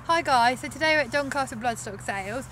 Hi guys, so today we're at Doncaster Bloodstock Sales.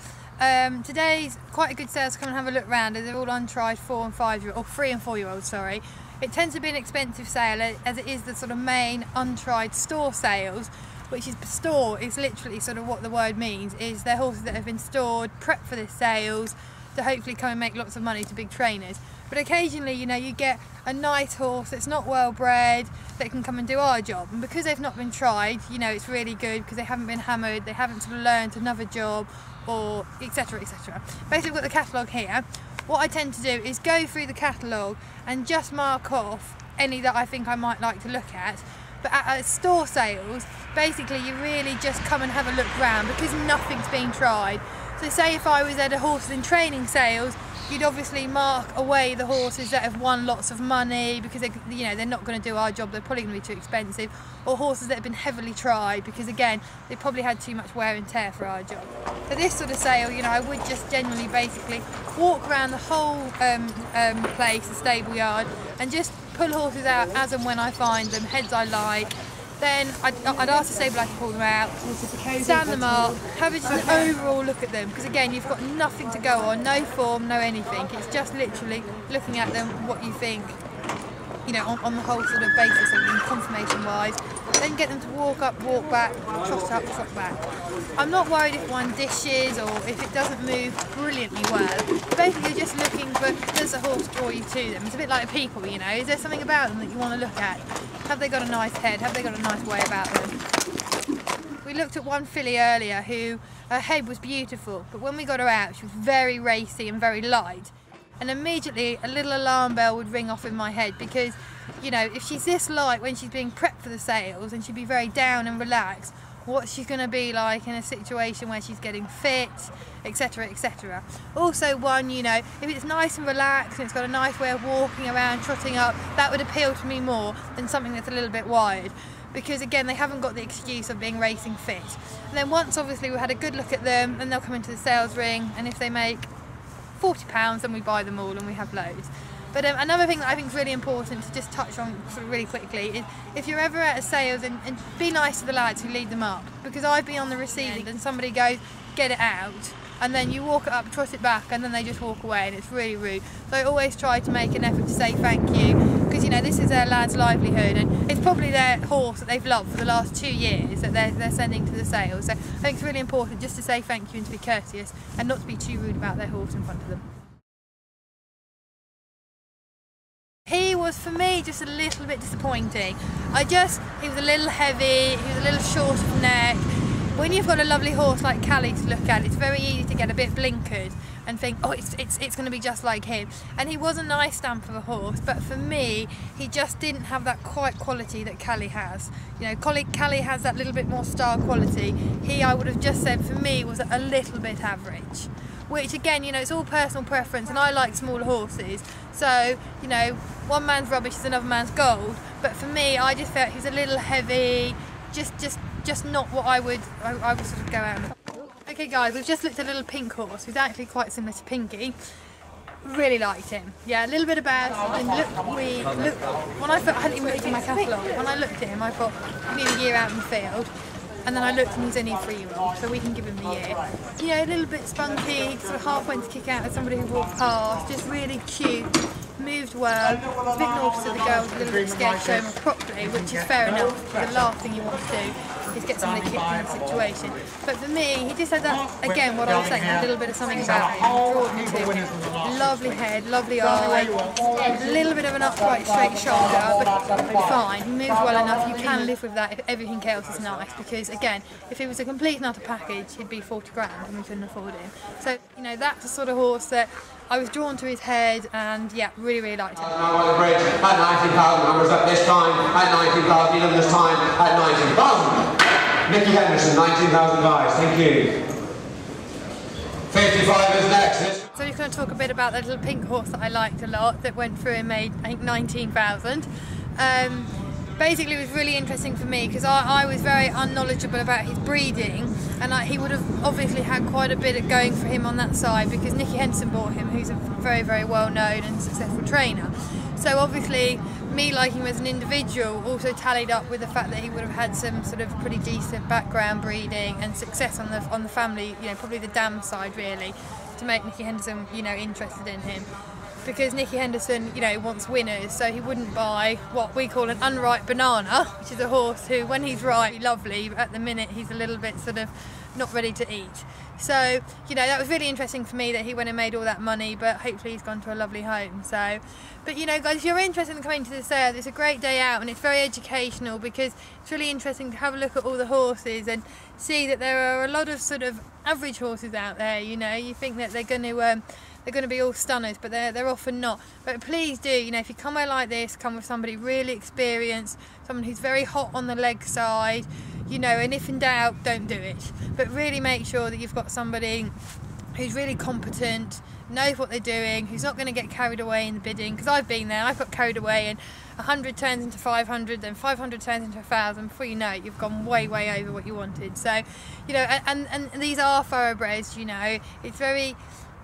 Today's quite a good sale to come and have a look round, as they're all untried 4 and 5 year old, or 3 and 4 year olds, sorry. It tends to be an expensive sale as it is the sort of main untried store sales, which is store is literally sort of what the word means, is they're horses that have been stored, prepped for this sales to hopefully come and make lots of money to big trainers. But occasionally, you know, you get a nice horse that's not well bred that can come and do our job, and because they've not been tried, you know, it's really good because they haven't been hammered, they haven't sort of learned another job, or etc, etc. Basically, we've got the catalogue here. What I tend to do is go through the catalogue and just mark off any that I think I might like to look at. But at store sales, basically you really just come and have a look round because nothing's being tried. So say if I was at a horses in training sales, you'd obviously mark away the horses that have won lots of money because they're not going to do our job, they're probably going to be too expensive, or horses that have been heavily tried because again they probably had too much wear and tear for our job. So this sort of sale, you know, I would just generally basically walk around the whole place, the stable yard, and just pull horses out as and when I find them, heads I like. Then I'd ask the stable to pull them out, stand them up, have just an overall look at them, because again you've got nothing to go on, no form, no anything, it's just literally looking at them, what you think, you know, on the whole sort of basis of them, confirmation wise. Then get them to walk up, walk back, trot up, trot back. I'm not worried if one dishes or if it doesn't move brilliantly well. Basically just looking for, does the horse draw you to them? It's a bit like people, you know, is there something about them that you want to look at? Have they got a nice head? Have they got a nice way about them? We looked at one filly earlier who, her head was beautiful, but when we got her out she was very racy and very light. And immediately a little alarm bell would ring off in my head because, you know, if she's this light when she's being prepped for the sales and she'd be very down and relaxed, what's she going to be like in a situation where she's getting fit, etc, etc. Also one, you know, if it's nice and relaxed and it's got a nice way of walking around, trotting up, that would appeal to me more than something that's a little bit wired, because again they haven't got the excuse of being racing fit. And then once obviously we had a good look at them, then they'll come into the sales ring, and if they make £40 then we buy them all and we have loads. But another thing that I think is really important to just touch on sort of really quickly is if you're ever at a sales, and be nice to the lads who lead them up, because I've been on the receiving end and somebody goes, get it out, and then you walk it up, trot it back, and then they just walk away, and it's really rude. So I always try to make an effort to say thank you, because you know this is their lad's livelihood, and it's probably their horse that they've loved for the last 2 years that they're sending to the sales. So I think it's really important just to say thank you and to be courteous and not to be too rude about their horse in front of them. He was, for me, just a little bit disappointing. He was a little heavy, he was a little short of neck. When you've got a lovely horse like Callie to look at, it's very easy to get a bit blinkered and think, oh, it's going to be just like him. And he was a nice stamp of a horse, but for me, he just didn't have that quiet quality that Callie has. You know, Callie has that little bit more star quality. He, I would have just said, for me, was a little bit average. Which again, you know, it's all personal preference, and I like smaller horses. So, you know, one man's rubbish is another man's gold. But for me, I just felt he was a little heavy, just not what I would sort of go out with. Okay guys, we've just looked at a little pink horse who's actually quite similar to Pinky. Really liked him. Yeah, a little bit about, and when I hadn't even looked at my catalogue, when I looked at him I thought, we need a year out in the field. And then I looked and he's only a 3-year-old, so we can give him the year. You know, a little bit spunky, sort of half went to kick out at somebody who walked past, just really cute, moved well, a bit naughty to the girls, a little bit scared to show him off properly, which is fair enough, because the last thing you want to do is get somebody kicked in that situation. But for me, he just had that, again, what I was saying, a little bit of something about him, drawn me to him. Lovely head, lovely eye, a little bit of an upright, straight shoulder, but fine. He moves well enough, you can live with that if everything else is nice, because again, if he was a complete and utter package, he'd be 40 grand and we couldn't afford him. So, you know, that's the sort of horse that I was drawn to his head, and yeah, really liked him. The bridge at 19,000, numbers up this time at 19,000, 11 this time at 19,000. Nicky Henderson, 19,000 buys, thank you. 55 is next. So we're going to talk a bit about that little pink horse that I liked a lot, that went through and made, I think, 19,000. Basically it was really interesting for me because I was very unknowledgeable about his breeding, and he would have obviously had quite a bit of going for him on that side because Nicky Henderson bought him, who's a very well known and successful trainer. So obviously me liking him as an individual also tallied up with the fact that he would have had some sort of pretty decent background breeding and success on the family, you know, probably the dam side really, to make Nicky Henderson, you know, interested in him. Because Nicky Henderson, you know, wants winners, so he wouldn't buy what we call an unripe banana, which is a horse who, when he's ripe, lovely, but at the minute he's a little bit sort of not ready to eat. So, you know, that was really interesting for me that he went and made all that money, but hopefully he's gone to a lovely home. So, but you know, guys, if you're interested in coming to the sale, it's a great day out and it's very educational, because it's really interesting to have a look at all the horses and see that there are a lot of sort of average horses out there. You know, you think that they're going to be all stunners, but they're often not. But please do, you know, if you come away like this, come with somebody really experienced, someone who's very hot on the leg side, you know, and if in doubt, don't do it. But really make sure that you've got somebody who's really competent, knows what they're doing, who's not going to get carried away in the bidding, because I've been there, I've got carried away and 100 turns into 500, then 500 turns into 1,000, before you know it, you've gone way over what you wanted. So, you know, and these are thoroughbreds, you know, it's very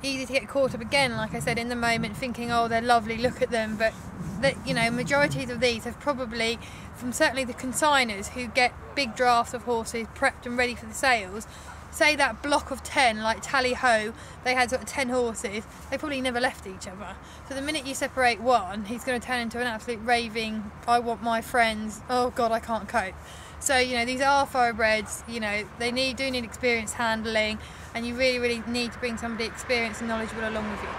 easy to get caught up again, like I said, in the moment, thinking, oh, they're lovely, look at them, but that, you know, majorities of these have probably, from certainly the consigners who get big drafts of horses prepped and ready for the sales, say that block of 10, like Tally Ho, they had sort of 10 horses, they probably never left each other. So the minute you separate one, he's going to turn into an absolute raving, I want my friends, oh God, I can't cope. So, you know, these are thoroughbreds, you know, they do need experienced handling, and you really need to bring somebody experienced and knowledgeable along with you.